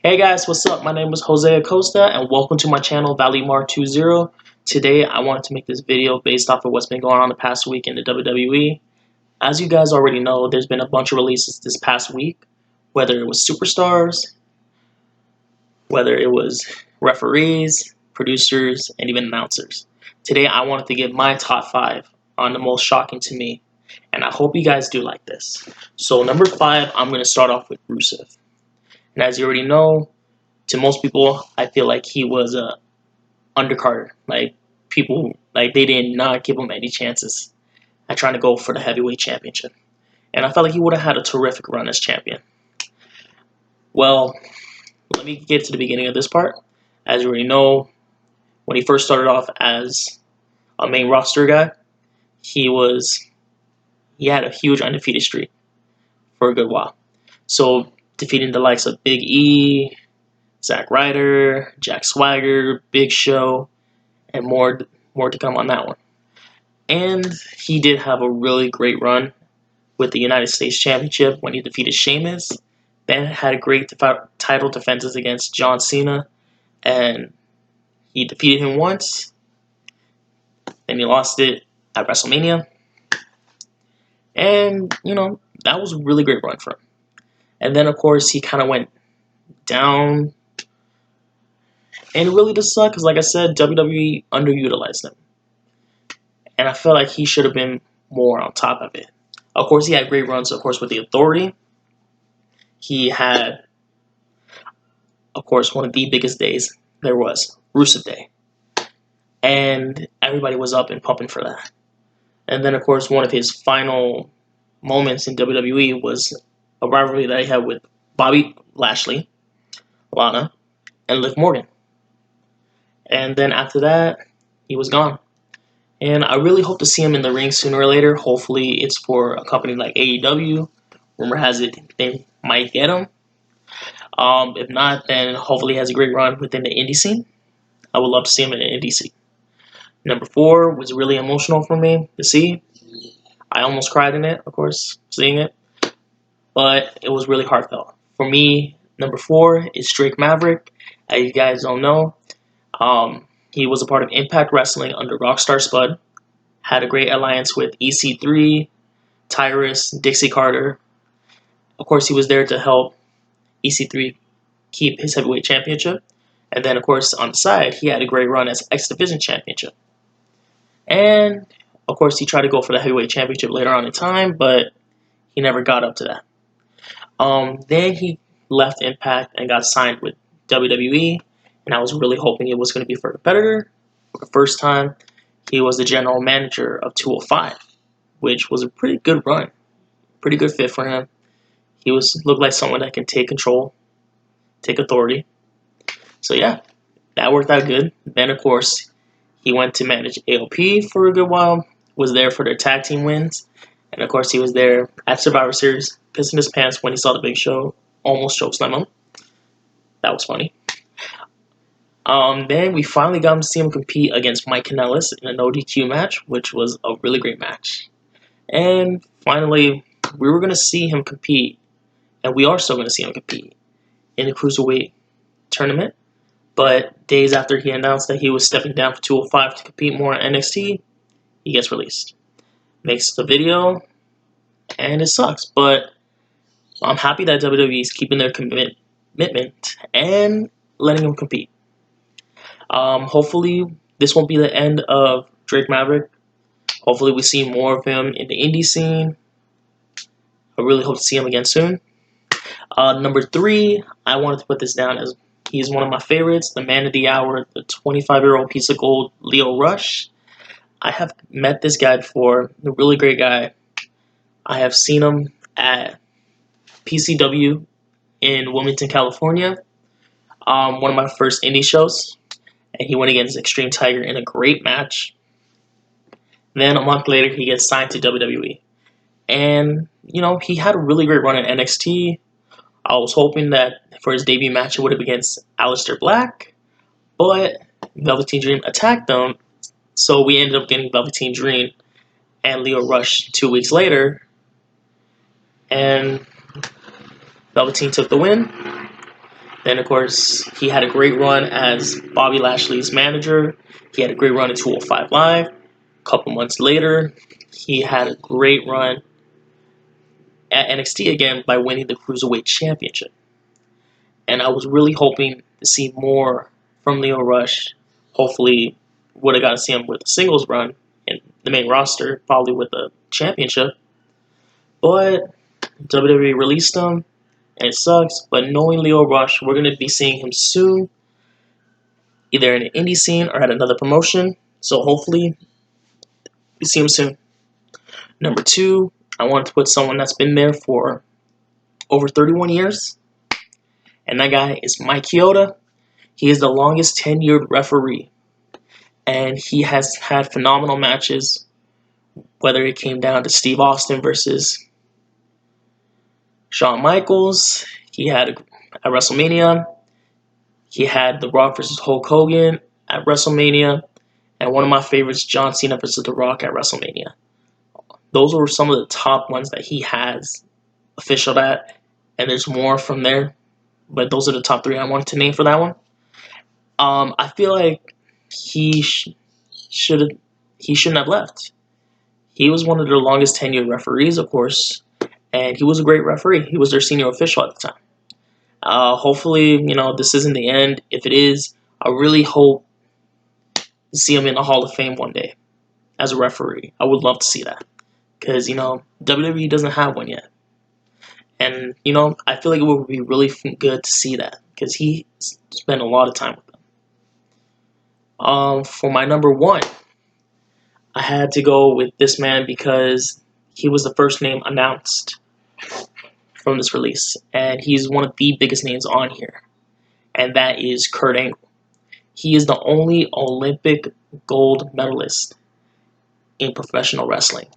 Hey guys, what's up? My name is Jose Acosta and welcome to my channel ValleyMar20. Today I wanted to make this video based off of what's been going on the past week in the WWE. As you guys already know, there's been a bunch of releases this past week, whether it was superstars, whether it was referees, producers, and even announcers. Today I wanted to give my top 5 on the most shocking to me, and I hope you guys do like this. So number 5, I'm going to start off with Rusev. And as you already know, to most people, I feel like he was a undercard. Like people, like they did not give him any chances at trying to go for the heavyweight championship. And I felt like he would have had a terrific run as champion. Well, let me get to the beginning of this part. As you already know, when he first started off as a main roster guy, he had a huge undefeated streak for a good while. So defeating the likes of Big E, Zack Ryder, Jack Swagger, Big Show, and more to come on that one. And he did have a really great run with the United States Championship when he defeated Sheamus. Then had great title defenses against John Cena, and he defeated him once. Then he lost it at WrestleMania. And, that was a really great run for him. And then, of course, he kind of went down. And it really does suck because, like I said, WWE underutilized him. And I feel like he should have been more on top of it. Of course, he had great runs, of course, with the Authority. He had, of course, one of the biggest days there was, Rusev Day. And everybody was up and pumping for that. And then, of course, one of his final moments in WWE was a rivalry that he had with Bobby Lashley, Lana, and Liv Morgan. And then after that, he was gone. And I really hope to see him in the ring sooner or later. Hopefully it's for a company like AEW. Rumor has it they might get him. If not, then hopefully he has a great run within the indie scene. I would love to see him in the indie scene. Number 4 was really emotional for me to see. I almost cried in it, of course, seeing it. But it was really heartfelt. For me, number 4 is Drake Maverick. As you guys don't know, he was a part of Impact Wrestling under Rockstar Spud. Had a great alliance with EC3, Tyrus, Dixie Carter. Of course, he was there to help EC3 keep his heavyweight championship. And then, of course, on the side, he had a great run as X Division championship. And, of course, he tried to go for the heavyweight championship later on in time, but he never got up to that. Then he left Impact and got signed with WWE, and I was really hoping it was going to be for a competitor. For the first time, he was the general manager of 205, which was a pretty good run, pretty good fit for him. He looked like someone that can take control, take authority. So yeah, that worked out good. Then of course, he went to manage AOP for a good while, was there for their tag team wins, and of course he was there at Survivor Series, pissing his pants when he saw the Big Show almost chokeslam him. That was funny. Then we finally got to see him compete against Mike Kanellis in a no DQ match, which was a really great match. And finally, we were going to see him compete, and we are still going to see him compete in the Cruiserweight tournament. But days after he announced that he was stepping down for 205 to compete more on NXT, he gets released. Makes the video, and it sucks. But I'm happy that WWE is keeping their commitment and letting him compete. Hopefully, this won't be the end of Drake Maverick. Hopefully, we see more of him in the indie scene. I really hope to see him again soon. Number 3, I wanted to put this down as he's one of my favorites, the man of the hour, the 25-year-old piece of gold, Lio Rush. I have met this guy before, a really great guy. I have seen him at PCW in Wilmington, California, one of my first indie shows, and he went against Extreme Tiger in a great match. Then a month later, he gets signed to WWE. And, he had a really great run at NXT. I was hoping that for his debut match, it would have been against Aleister Black, but Velveteen Dream attacked them, so we ended up getting Velveteen Dream and Lio Rush 2 weeks later, and Velveteen took the win. Then, of course, he had a great run as Bobby Lashley's manager. He had a great run in 205 Live. A couple months later, he had a great run at NXT again by winning the Cruiserweight Championship. And I was really hoping to see more from Leo Rush. Hopefully, would have got to see him with a singles run in the main roster, probably with a championship. But WWE released him, and it sucks. But knowing Leo Rush, we're going to be seeing him soon, either in an indie scene or at another promotion. So hopefully, we see him soon. Number 2, I wanted to put someone that's been there for over 31 years, and that guy is Mike Chioda. He is the longest tenured referee, and he has had phenomenal matches, whether it came down to Steve Austin versus Shawn Michaels. He had at WrestleMania. He had The Rock versus Hulk Hogan at WrestleMania, and one of my favorites, John Cena versus The Rock at WrestleMania. Those were some of the top ones that he has official at, and there's more from there, but those are the top 3 I wanted to name for that one. I feel like he shouldn't have left. He was one of their longest tenured referees, of course, and he was a great referee. He was their senior official at the time. Hopefully, this isn't the end. If it is, I really hope to see him in the Hall of Fame one day as a referee. I would love to see that because, WWE doesn't have one yet. And, I feel like it would be really good to see that because he spent a lot of time with them. For my number 1, I had to go with this man because he was the first name announced from this release, and he's one of the biggest names on here, and that is Kurt Angle. He is the only Olympic gold medalist in professional wrestling.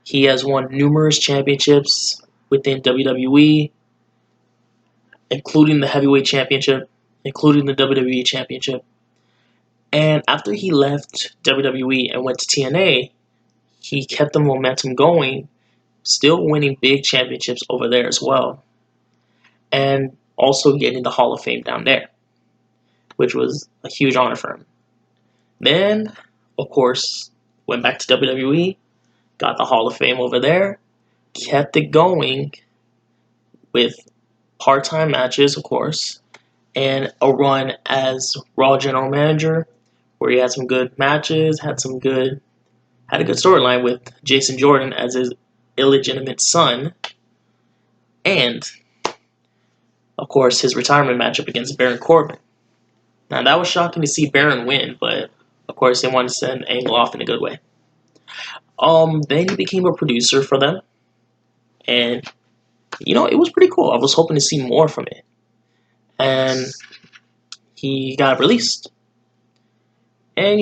He has won numerous championships within WWE, including the Heavyweight Championship, including the WWE Championship. And after he left WWE and went to TNA, he kept the momentum going, still winning big championships over there as well, and also getting the Hall of Fame down there, which was a huge honor for him. Then, of course, went back to WWE, got the Hall of Fame over there, kept it going with part-time matches, of course, and a run as Raw General Manager, where he had some good matches, had a good storyline with Jason Jordan as his illegitimate son, and, of course, his retirement matchup against Baron Corbin. Now, that was shocking to see Baron win, but, of course, they wanted to send Angle off in a good way. Then he became a producer for them, and, it was pretty cool. I was hoping to see more from it. And he got released. And,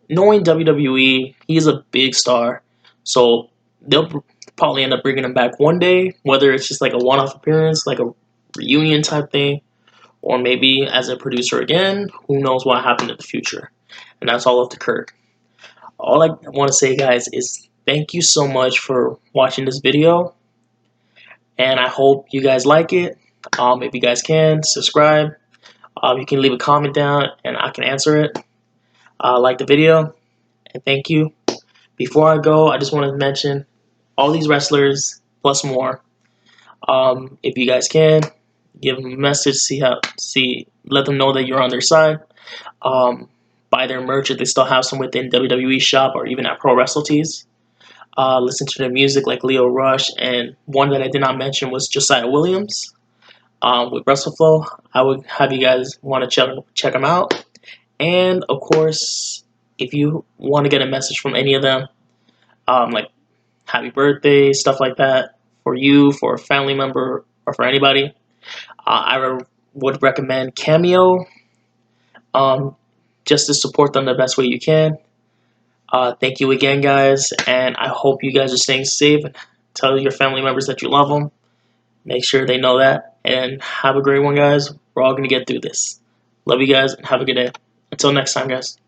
knowing WWE, he's a big star, so they'll probably end up bringing him back one day, whether it's just like a one-off appearance, like a reunion type thing, or maybe as a producer again. Who knows what happened in the future. And that's all up to Kurt. All I want to say, guys, is thank you so much for watching this video, and I hope you guys like it. If you guys can, subscribe. You can leave a comment down, and I can answer it. Like the video, and thank you. Before I go, I just want to mention all these wrestlers, plus more. If you guys can, give them a message, let them know that you're on their side. Buy their merch if they still have some within WWE shop or even at Pro WrestleTees. Listen to their music like Leo Rush, and one that I did not mention was Josiah Williams with WrestleFlow. I would have you guys want to check them out. And of course, if you want to get a message from any of them, like happy birthday, stuff like that, for you, for a family member, or for anybody, I would recommend Cameo, just to support them the best way you can. Thank you again, guys, and I hope you guys are staying safe. Tell your family members that you love them. Make sure they know that, and have a great one, guys. We're all going to get through this. Love you guys, and have a good day. Until next time, guys.